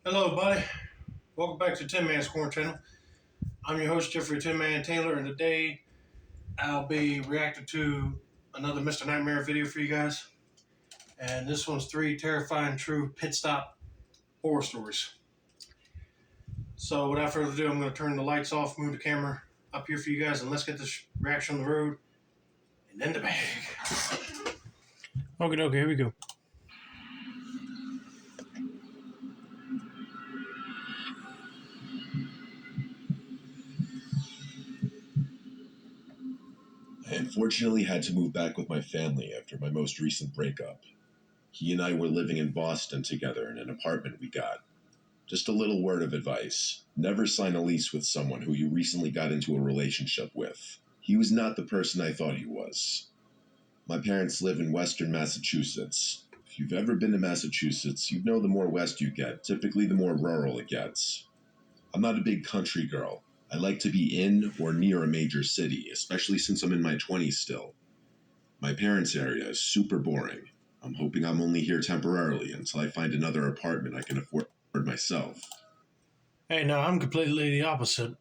Hello, buddy. Welcome back to Tin Man's Corner Channel. I'm your host, Jeffrey Tin Man Taylor, and today I'll be reacting to another Mr. Nightmare video for you guys. And this one's 3 terrifying true pit stop horror stories. So, without further ado, I'm going to turn the lights off, move the camera up here for you guys, and let's get this reaction on the road and in the bag. Okay, here we go. I unfortunately had to move back with my family after my most recent breakup. He and I were living in Boston together in an apartment we got. Just a little word of advice: never sign a lease with someone who you recently got into a relationship with. He was not the person I thought he was. My parents live in Western Massachusetts. If you've ever been to Massachusetts, you know the more west you get, typically the more rural it gets. I'm not a big country girl. I like to be in or near a major city, especially since I'm in my 20s still. My parents' area is super boring. I'm hoping I'm only here temporarily until I find another apartment I can afford myself. Hey, now I'm completely the opposite.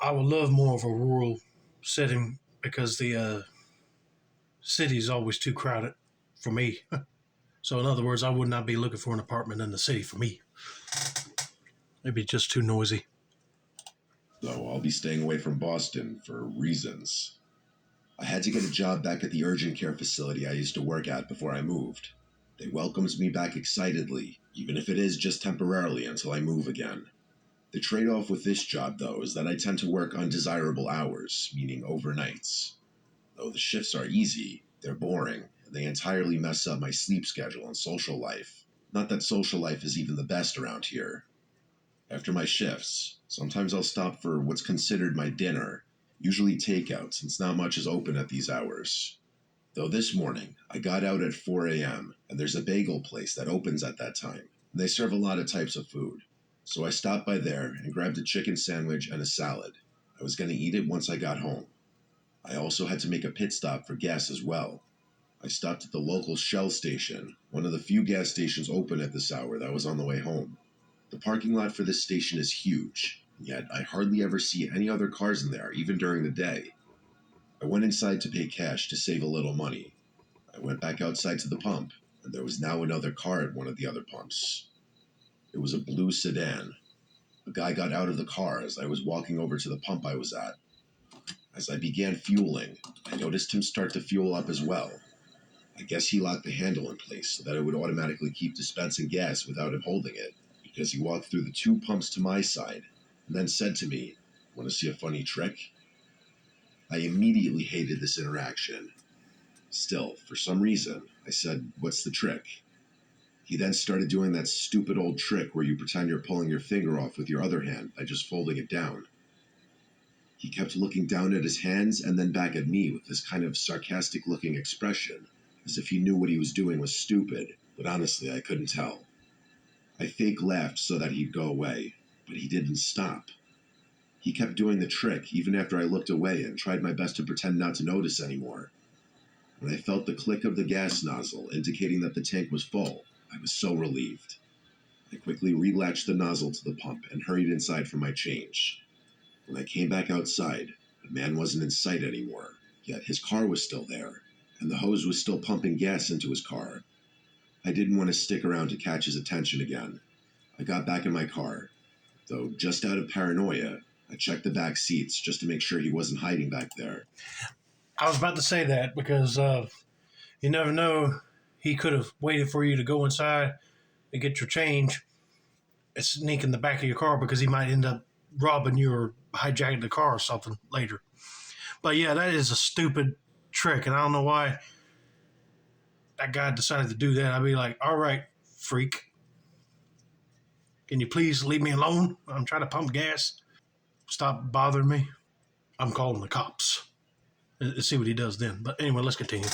I would love more of a rural setting because the city's always too crowded for me. So, in other words, I would not be looking for an apartment in the city for me. It'd be just too noisy. So I'll be staying away from Boston for reasons. I had to get a job back at the urgent care facility I used to work at before I moved. They welcomed me back excitedly, even if it is just temporarily until I move again. The trade-off with this job, though, is that I tend to work undesirable hours, meaning overnights. Though the shifts are easy, they're boring, and they entirely mess up my sleep schedule and social life. Not that social life is even the best around here. After my shifts, sometimes I'll stop for what's considered my dinner, usually takeout since not much is open at these hours. Though this morning, I got out at 4 a.m., and there's a bagel place that opens at that time, and they serve a lot of types of food. So I stopped by there and grabbed a chicken sandwich and a salad. I was going to eat it once I got home. I also had to make a pit stop for gas as well. I stopped at the local Shell station, one of the few gas stations open at this hour that was on the way home. The parking lot for this station is huge, yet I hardly ever see any other cars in there, even during the day. I went inside to pay cash to save a little money. I went back outside to the pump, and there was now another car at one of the other pumps. It was a blue sedan. A guy got out of the car as I was walking over to the pump I was at. As I began fueling, I noticed him start to fuel up as well. I guess he locked the handle in place so that it would automatically keep dispensing gas without him holding it, because he walked through the 2 pumps to my side and then said to me, "Want to see a funny trick?" I immediately hated this interaction. Still, for some reason, I said, "What's the trick?" He then started doing that stupid old trick where you pretend you're pulling your finger off with your other hand by just folding it down. He kept looking down at his hands and then back at me with this kind of sarcastic looking expression, as if he knew what he was doing was stupid, but honestly, I couldn't tell. I fake laughed so that he'd go away, but he didn't stop. He kept doing the trick even after I looked away and tried my best to pretend not to notice anymore. When I felt the click of the gas nozzle indicating that the tank was full, I was so relieved. I quickly relatched the nozzle to the pump and hurried inside for my change. When I came back outside, the man wasn't in sight anymore, yet his car was still there, and the hose was still pumping gas into his car. I didn't want to stick around to catch his attention again. I got back in my car, though just out of paranoia, I checked the back seats just to make sure he wasn't hiding back there. I was about to say that because you never know. He could have waited for you to go inside and get your change and sneak in the back of your car because he might end up robbing you or hijacking the car or something later. But yeah, that is a stupid trick, and I don't know why that guy decided to do that. I'd be like, all right, freak, can you please leave me alone? I'm trying to pump gas. Stop bothering me. I'm calling the cops. Let's see what he does then. But anyway, let's continue.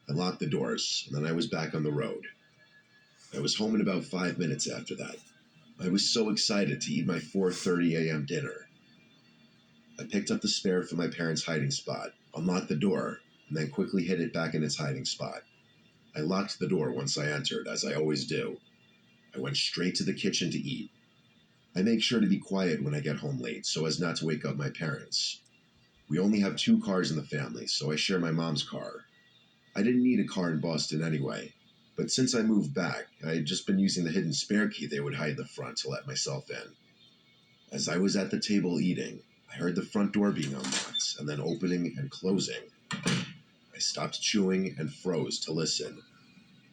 I locked the doors, and then I was back on the road. I was home in about 5 minutes after that. I was so excited to eat my 4:30 a.m. dinner. I picked up the spare from my parents' hiding spot, unlocked the door, and then quickly hid it back in its hiding spot. I locked the door once I entered, as I always do. I went straight to the kitchen to eat. I make sure to be quiet when I get home late so as not to wake up my parents. We only have 2 cars in the family, so I share my mom's car. I didn't need a car in Boston anyway, but since I moved back, I had just been using the hidden spare key they would hide in the front to let myself in. As I was at the table eating, I heard the front door being unlocked and then opening and closing. I stopped chewing and froze to listen.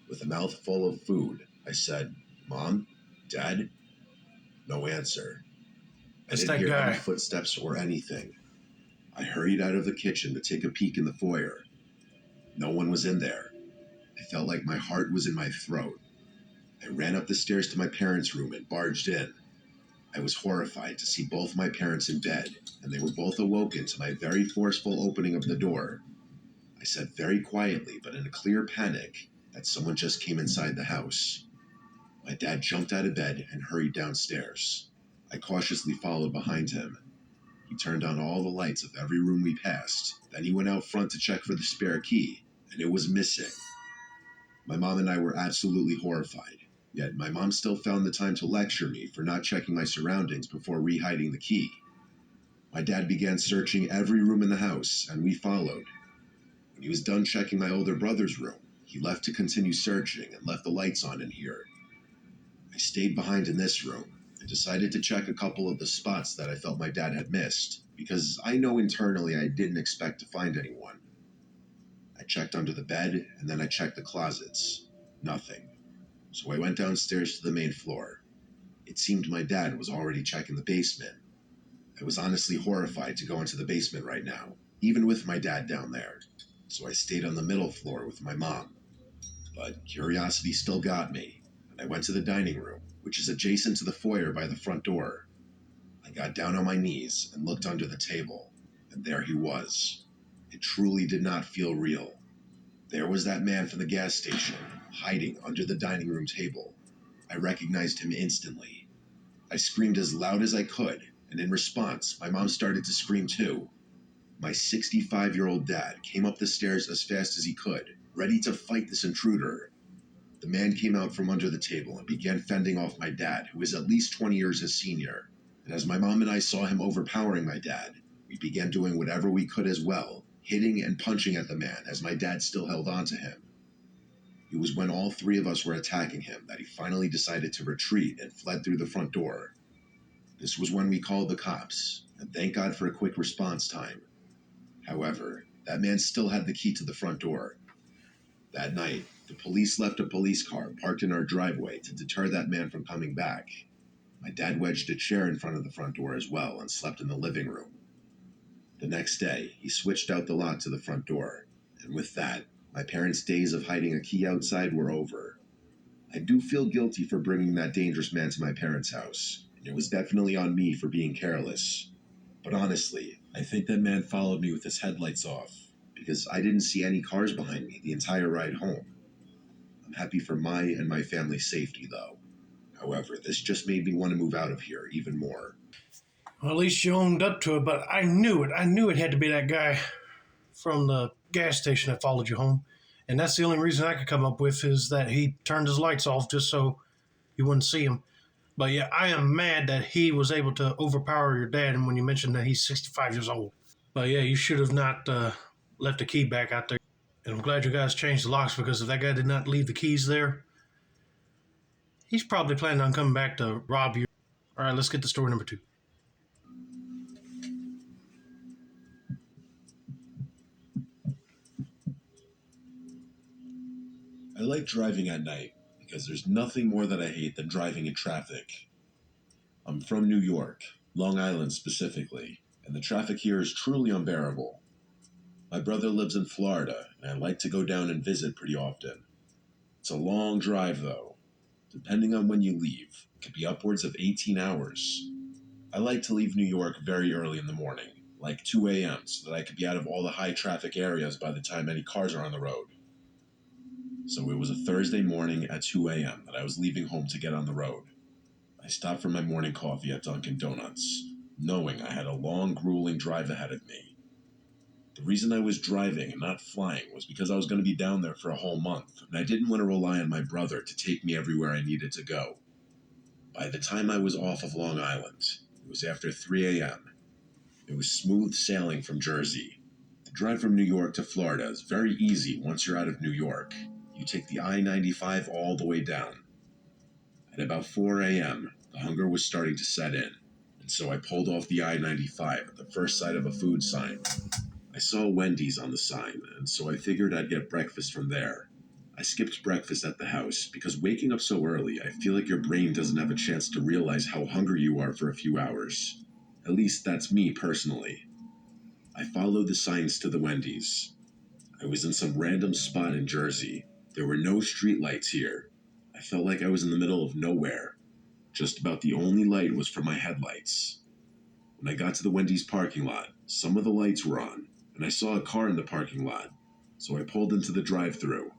With a mouth full of food, I said, "Mom? Dad?" No answer. I It's didn't that hear any guy. footsteps or anything. I hurried out of the kitchen to take a peek in the foyer. No one was in there. I felt like my heart was in my throat. I ran up the stairs to my parents' room and barged in. I was horrified to see both my parents in bed, and they were both awoken to my very forceful opening of the door. I said very quietly, but in a clear panic, that someone just came inside the house. My dad jumped out of bed and hurried downstairs. I cautiously followed behind him. He turned on all the lights of every room we passed. Then he went out front to check for the spare key, and it was missing. My mom and I were absolutely horrified, yet my mom still found the time to lecture me for not checking my surroundings before re-hiding the key. My dad began searching every room in the house, and we followed. When he was done checking my older brother's room, he left to continue searching and left the lights on in here. I stayed behind in this room and decided to check a couple of the spots that I felt my dad had missed, because I know internally I didn't expect to find anyone. I checked under the bed, and then I checked the closets. Nothing. So I went downstairs to the main floor. It seemed my dad was already checking the basement. I was honestly horrified to go into the basement right now, even with my dad down there. So I stayed on the middle floor with my mom. But curiosity still got me, and I went to the dining room, which is adjacent to the foyer by the front door. I got down on my knees and looked under the table, and there he was. It truly did not feel real. There was that man from the gas station, hiding under the dining room table. I recognized him instantly. I screamed as loud as I could, and in response, my mom started to scream too. My 65-year-old dad came up the stairs as fast as he could, ready to fight this intruder. The man came out from under the table and began fending off my dad, who is at least 20 years his senior. And as my mom and I saw him overpowering my dad, we began doing whatever we could as well, hitting and punching at the man as my dad still held on to him. It was when all 3 of us were attacking him that he finally decided to retreat and fled through the front door. This was when we called the cops, and thank God for a quick response time. However, that man still had the key to the front door. That night, the police left a police car parked in our driveway to deter that man from coming back. My dad wedged a chair in front of the front door as well and slept in the living room. The next day, he switched out the lock to the front door, and with that, my parents' days of hiding a key outside were over. I do feel guilty for bringing that dangerous man to my parents' house, and it was definitely on me for being careless. But honestly, I think that man followed me with his headlights off, because I didn't see any cars behind me the entire ride home. I'm happy for my and my family's safety, though. However, this just made me want to move out of here even more. Well, at least you owned up to it, but I knew it. I knew it had to be that guy from the gas station that followed you home. And that's the only reason I could come up with is that he turned his lights off just so you wouldn't see him. But yeah, I am mad that he was able to overpower your dad. And when you mentioned that he's 65 years old. But yeah, you should have not left the key back out there. And I'm glad you guys changed the locks because if that guy did not leave the keys there, he's probably planning on coming back to rob you. All right, let's get to story number 2. I like driving at night because there's nothing more that I hate than driving in traffic. I'm from New York, Long Island specifically, and the traffic here is truly unbearable. My brother lives in Florida, and I like to go down and visit pretty often. It's a long drive, though. Depending on when you leave, it could be upwards of 18 hours. I like to leave New York very early in the morning, like 2 a.m., so that I could be out of all the high traffic areas by the time any cars are on the road. So it was a Thursday morning at 2 a.m. that I was leaving home to get on the road. I stopped for my morning coffee at Dunkin' Donuts, knowing I had a long, grueling drive ahead of me. The reason I was driving and not flying was because I was going to be down there for a whole month, and I didn't want to rely on my brother to take me everywhere I needed to go. By the time I was off of Long Island, it was after 3 a.m. It was smooth sailing from Jersey. The drive from New York to Florida is very easy once you're out of New York. You take the I-95 all the way down. At about 4 a.m., the hunger was starting to set in, and so I pulled off the I-95 at the first sight of a food sign. I saw Wendy's on the sign, and so I figured I'd get breakfast from there. I skipped breakfast at the house because waking up so early, I feel like your brain doesn't have a chance to realize how hungry you are for a few hours. At least that's me personally. I followed the signs to the Wendy's. I was in some random spot in Jersey. There were no streetlights here. I felt like I was in the middle of nowhere. Just about the only light was from my headlights. When I got to the Wendy's parking lot, some of the lights were on, and I saw a car in the parking lot, so I pulled into the drive-thru.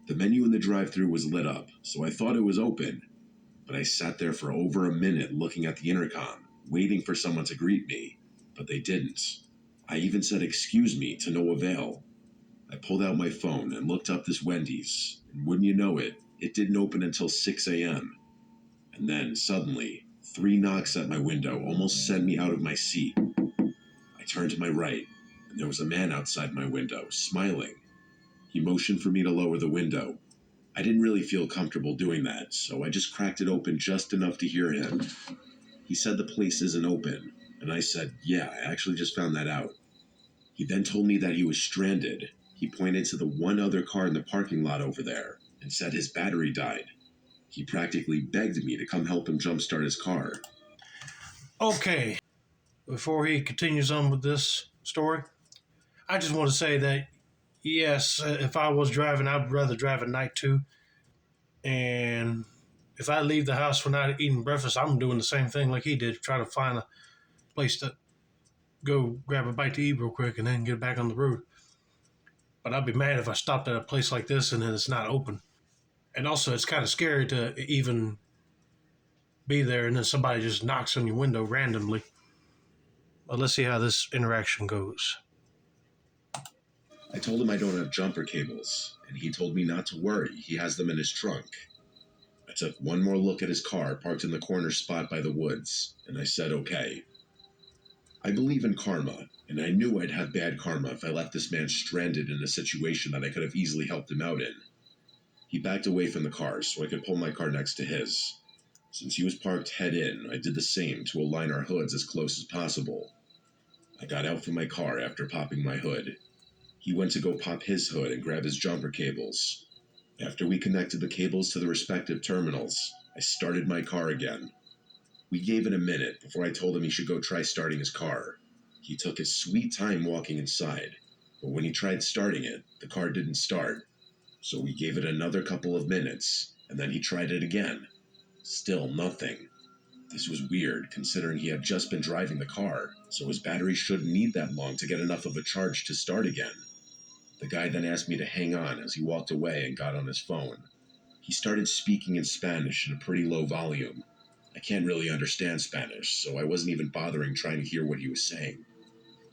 The menu in the drive-thru was lit up, so I thought it was open, but I sat there for over a minute looking at the intercom, waiting for someone to greet me, but they didn't. I even said excuse me to no avail. I pulled out my phone and looked up this Wendy's, and wouldn't you know it, it didn't open until 6 a.m. And then, suddenly, 3 knocks at my window almost sent me out of my seat. I turned to my right, and there was a man outside my window, smiling. He motioned for me to lower the window. I didn't really feel comfortable doing that, so I just cracked it open just enough to hear him. He said the place isn't open, and I said, yeah, I actually just found that out. He then told me that he was stranded. He pointed to the one other car in the parking lot over there, and said his battery died. He practically begged me to come help him jumpstart his car. Okay, before he continues on with this story, I just want to say that, yes, if I was driving, I'd rather drive at night too. And if I leave the house without eating breakfast, I'm doing the same thing like he did, try to find a place to go grab a bite to eat real quick and then get back on the road. But I'd be mad if I stopped at a place like this and then it's not open. And also, it's kind of scary to even be there and then somebody just knocks on your window randomly. But let's see how this interaction goes. I told him I don't have jumper cables, and he told me not to worry, he has them in his trunk. I took one more look at his car parked in the corner spot by the woods, and I said okay. I believe in karma, and I knew I'd have bad karma if I left this man stranded in a situation that I could have easily helped him out in. He backed away from the car so I could pull my car next to his. Since he was parked head in, I did the same to align our hoods as close as possible. I got out from my car after popping my hood. He went to go pop his hood and grab his jumper cables. After we connected the cables to the respective terminals, I started my car again. We gave it a minute before I told him he should go try starting his car. He took his sweet time walking inside, but when he tried starting it, the car didn't start. So we gave it another couple of minutes, and then he tried it again. Still nothing. This was weird, considering he had just been driving the car, so his battery shouldn't need that long to get enough of a charge to start again. The guy then asked me to hang on as he walked away and got on his phone. He started speaking in Spanish in a pretty low volume. I can't really understand Spanish, so I wasn't even bothering trying to hear what he was saying.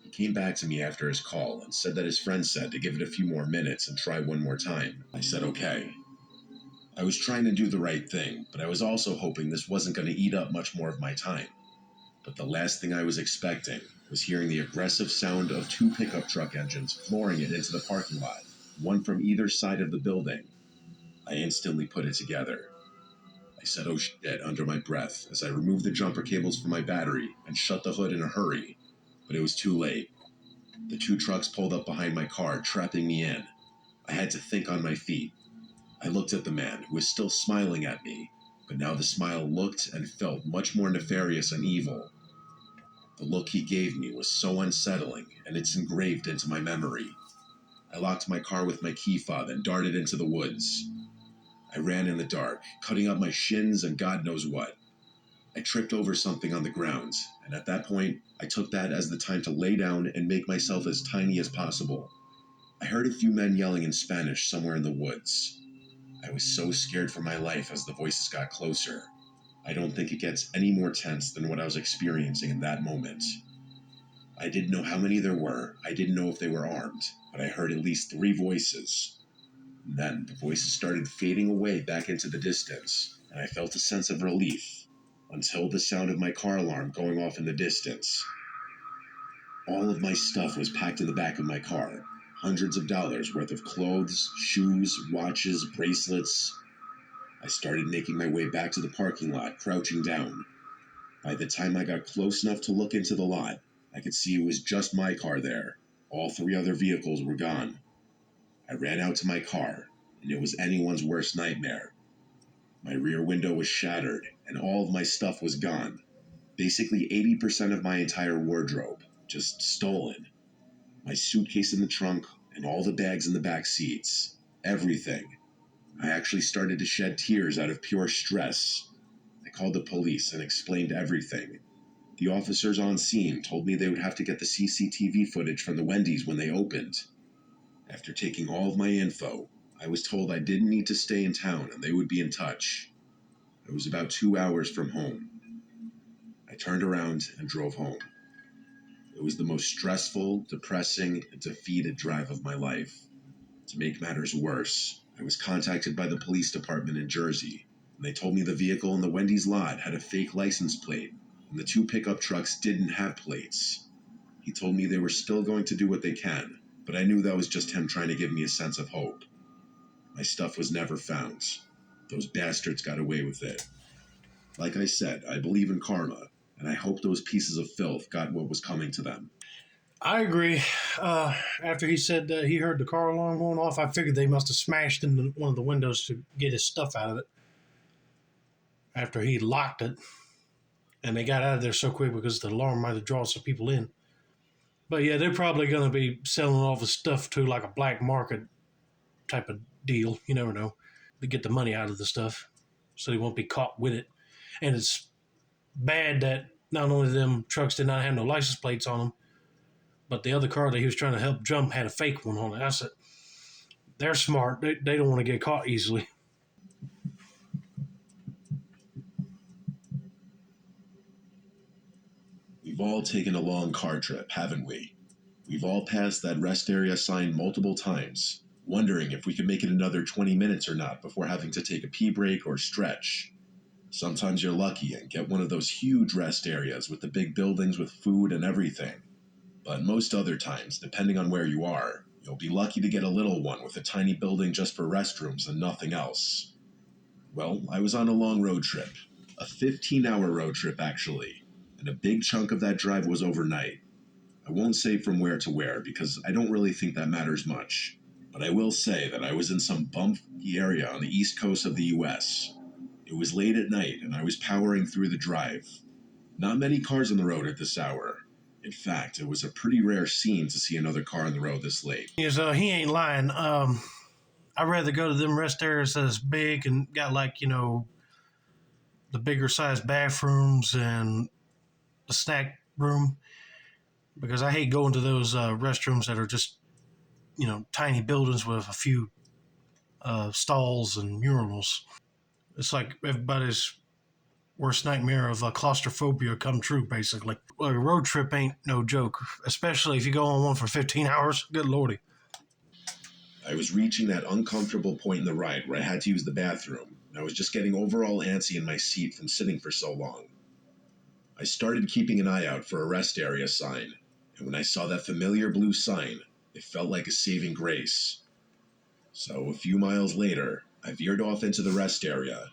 He came back to me after his call and said that his friend said to give it a few more minutes and try one more time. I said okay. I was trying to do the right thing, but I was also hoping this wasn't going to eat up much more of my time. But the last thing I was expecting was hearing the aggressive sound of 2 pickup truck engines flooring it into the parking lot, one from either side of the building. I instantly put it together. I said, oh shit, under my breath as I removed the jumper cables from my battery and shut the hood in a hurry, but it was too late. The 2 trucks pulled up behind my car, trapping me in. I had to think on my feet. I looked at the man, who was still smiling at me, but now the smile looked and felt much more nefarious and evil. The look he gave me was so unsettling, and it's engraved into my memory. I locked my car with my key fob and darted into the woods. I ran in the dark, cutting up my shins and God knows what. I tripped over something on the ground, and at that point, I took that as the time to lay down and make myself as tiny as possible. I heard a few men yelling in Spanish somewhere in the woods. I was so scared for my life as the voices got closer. I don't think it gets any more tense than what I was experiencing in that moment. I didn't know how many there were, I didn't know if they were armed, but I heard at least 3 voices. And then the voices started fading away back into the distance, and I felt a sense of relief until the sound of my car alarm going off in the distance. All of my stuff was packed in the back of my car. Hundreds of dollars worth of clothes, shoes, watches, bracelets. I started making my way back to the parking lot, crouching down. By the time I got close enough to look into the lot, I could see it was just my car there. All 3 other vehicles were gone. I ran out to my car, and it was anyone's worst nightmare. My rear window was shattered, and all of my stuff was gone. Basically 80% of my entire wardrobe, just stolen. My suitcase in the trunk, and all the bags in the back seats. Everything. I actually started to shed tears out of pure stress. I called the police and explained everything. The officers on scene told me they would have to get the CCTV footage from the Wendy's when they opened. After taking all of my info, I was told I didn't need to stay in town and they would be in touch. I was about 2 hours from home. I turned around and drove home. It was the most stressful, depressing, and defeated drive of my life. To make matters worse, I was contacted by the police department in Jersey, and they told me the vehicle in the Wendy's lot had a fake license plate, and the 2 pickup trucks didn't have plates. He told me they were still going to do what they can, but I knew that was just him trying to give me a sense of hope. My stuff was never found. Those bastards got away with it. Like I said, I believe in karma, and I hope those pieces of filth got what was coming to them. I agree. After he said that he heard the car alarm going off, I figured they must have smashed into one of the windows to get his stuff out of it after he locked it. And they got out of there so quick because the alarm might have drawn some people in. But yeah, they're probably going to be selling all the stuff to like a black market type of deal. You never know. To get the money out of the stuff so they won't be caught with it. And it's bad that not only them trucks did not have no license plates on them, but the other car that he was trying to help jump had a fake one on it. I said, they're smart. They don't want to get caught easily. We've all taken a long car trip, haven't we? We've all passed that rest area sign multiple times, wondering if we could make it another 20 minutes or not before having to take a pee break or stretch. Sometimes you're lucky and get one of those huge rest areas with the big buildings with food and everything. But most other times, depending on where you are, you'll be lucky to get a little one with a tiny building just for restrooms and nothing else. Well, I was on a long road trip. A 15-hour road trip, actually. And a big chunk of that drive was overnight. I won't say from where to where because I don't really think that matters much. But I will say that I was in some bumpy area on the east coast of the US. It was late at night and I was powering through the drive. Not many cars on the road at this hour. In fact, it was a pretty rare scene to see another car on the road this late. He ain't lying. I'd rather go to them rest areas that's big and got like, the bigger size bathrooms and a snack room because I hate going to those restrooms that are just, tiny buildings with a few stalls and urinals. It's like everybody's worst nightmare of claustrophobia come true, basically. Well, a road trip ain't no joke, especially if you go on one for 15 hours. Good lordy. I was reaching that uncomfortable point in the ride where I had to use the bathroom, and I was just getting overall antsy in my seat from sitting for so long. I started keeping an eye out for a rest area sign, and when I saw that familiar blue sign, it felt like a saving grace. So a few miles later, I veered off into the rest area.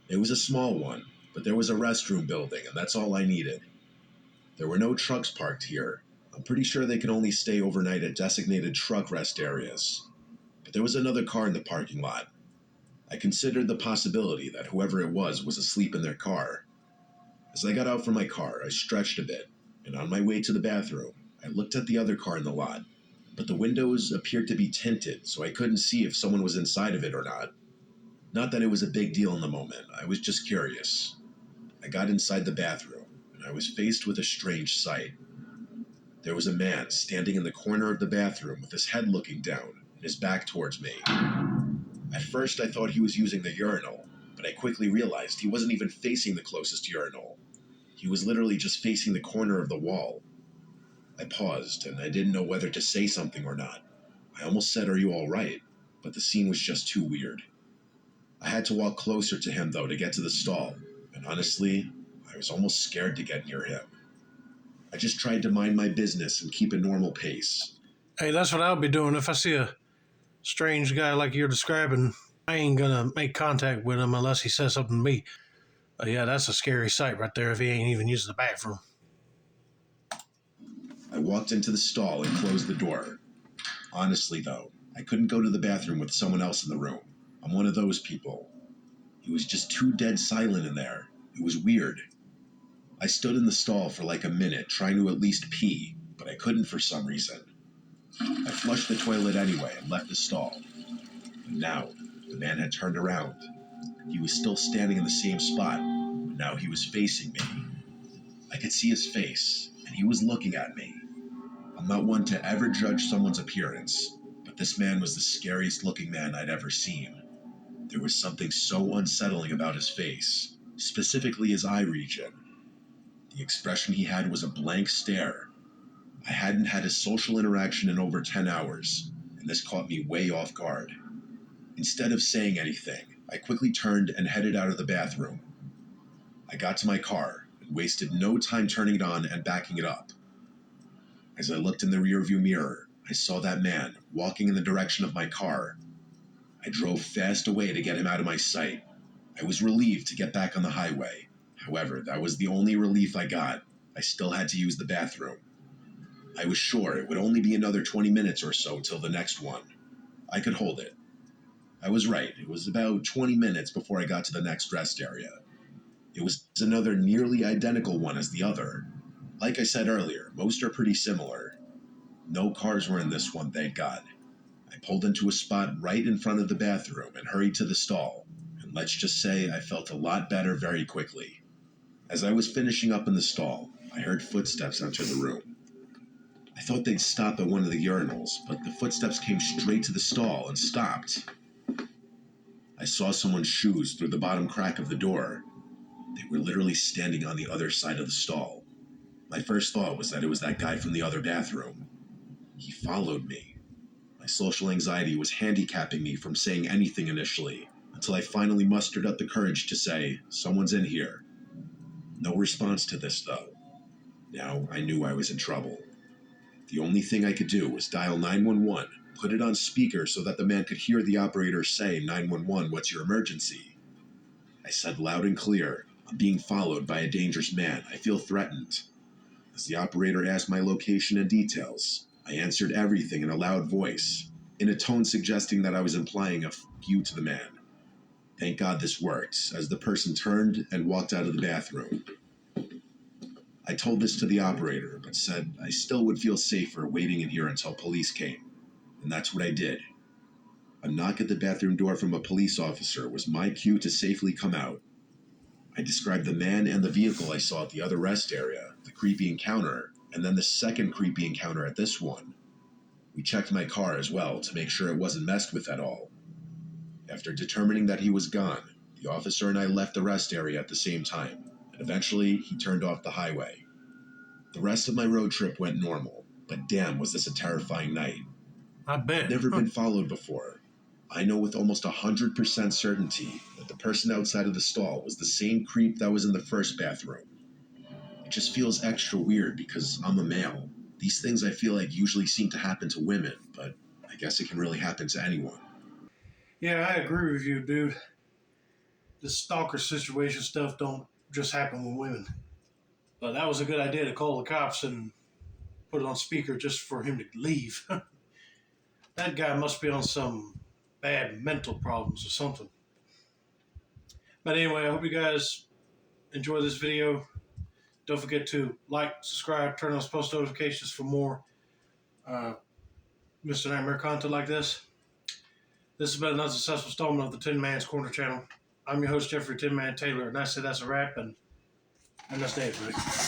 It was a small one, but there was a restroom building, and that's all I needed. There were no trucks parked here. I'm pretty sure they could only stay overnight at designated truck rest areas. But there was another car in the parking lot. I considered the possibility that whoever it was asleep in their car. As I got out from my car, I stretched a bit, and on my way to the bathroom, I looked at the other car in the lot. But the windows appeared to be tinted, so I couldn't see if someone was inside of it or not. Not that it was a big deal in the moment, I was just curious. I got inside the bathroom, and I was faced with a strange sight. There was a man standing in the corner of the bathroom with his head looking down and his back towards me. At first I thought he was using the urinal, but I quickly realized he wasn't even facing the closest urinal. He was literally just facing the corner of the wall. I paused, and I didn't know whether to say something or not. I almost said, "Are you all right?" But the scene was just too weird. I had to walk closer to him, though, to get to the stall, and honestly, I was almost scared to get near him. I just tried to mind my business and keep a normal pace. Hey, that's what I'll be doing if I see a strange guy like you're describing. I ain't gonna make contact with him unless he says something to me. Yeah, that's a scary sight right there if he ain't even using the bathroom. I walked into the stall and closed the door. Honestly, though, I couldn't go to the bathroom with someone else in the room. I'm one of those people. It was just too dead silent in there. It was weird. I stood in the stall for like a minute trying to at least pee, but I couldn't for some reason. I flushed the toilet anyway and left the stall. But now, the man had turned around. He was still standing in the same spot, but now he was facing me. I could see his face, and he was looking at me. I'm not one to ever judge someone's appearance, but this man was the scariest looking man I'd ever seen. There was something so unsettling about his face, specifically his eye region. The expression he had was a blank stare. I hadn't had a social interaction in over 10 hours, and this caught me way off guard. Instead of saying anything, I quickly turned and headed out of the bathroom. I got to my car and wasted no time turning it on and backing it up. As I looked in the rearview mirror, I saw that man walking in the direction of my car. I drove fast away to get him out of my sight. I was relieved to get back on the highway. However, that was the only relief I got. I still had to use the bathroom. I was sure it would only be another 20 minutes or so till the next one. I could hold it. I was right. It was about 20 minutes before I got to the next rest area. It was another nearly identical one as the other. Like I said earlier, most are pretty similar. No cars were in this one, thank God. I pulled into a spot right in front of the bathroom and hurried to the stall. And let's just say I felt a lot better very quickly. As I was finishing up in the stall, I heard footsteps enter the room. I thought they'd stop at one of the urinals, but the footsteps came straight to the stall and stopped. I saw someone's shoes through the bottom crack of the door. They were literally standing on the other side of the stall. My first thought was that it was that guy from the other bathroom. He followed me. My social anxiety was handicapping me from saying anything initially, until I finally mustered up the courage to say, "Someone's in here." No response to this, though. Now I knew I was in trouble. The only thing I could do was dial 911, put it on speaker so that the man could hear the operator say, "911, what's your emergency?" I said loud and clear, "I'm being followed by a dangerous man. I feel threatened." As the operator asked my location and details, I answered everything in a loud voice, in a tone suggesting that I was implying a you to the man. Thank God this worked, as the person turned and walked out of the bathroom. I told this to the operator, but said I still would feel safer waiting in here until police came, and that's what I did. A knock at the bathroom door from a police officer was my cue to safely come out. I described the man and the vehicle I saw at the other rest area, the creepy encounter, and then the second creepy encounter at this one. We checked my car as well to make sure it wasn't messed with at all. After determining that he was gone, the officer and I left the rest area at the same time, and eventually he turned off the highway. The rest of my road trip went normal, but damn was this a terrifying night. I bet. I've never been followed before. I know with almost 100% certainty that the person outside of the stall was the same creep that was in the first bathroom. It just feels extra weird because I'm a male. These things I feel like usually seem to happen to women, but I guess it can really happen to anyone. Yeah, I agree with you, dude. This stalker situation stuff don't just happen with women. But that was a good idea to call the cops and put it on speaker just for him to leave. That guy must be on some bad mental problems or something. But anyway, I hope you guys enjoy this video. Don't forget to like, subscribe, turn on post notifications for more Mr. Nightmare content like this. This has been another successful installment of the Tin Man's Corner channel. I'm your host, Jeffrey Tin Man Taylor, and I say that's a wrap, and that's it, everybody.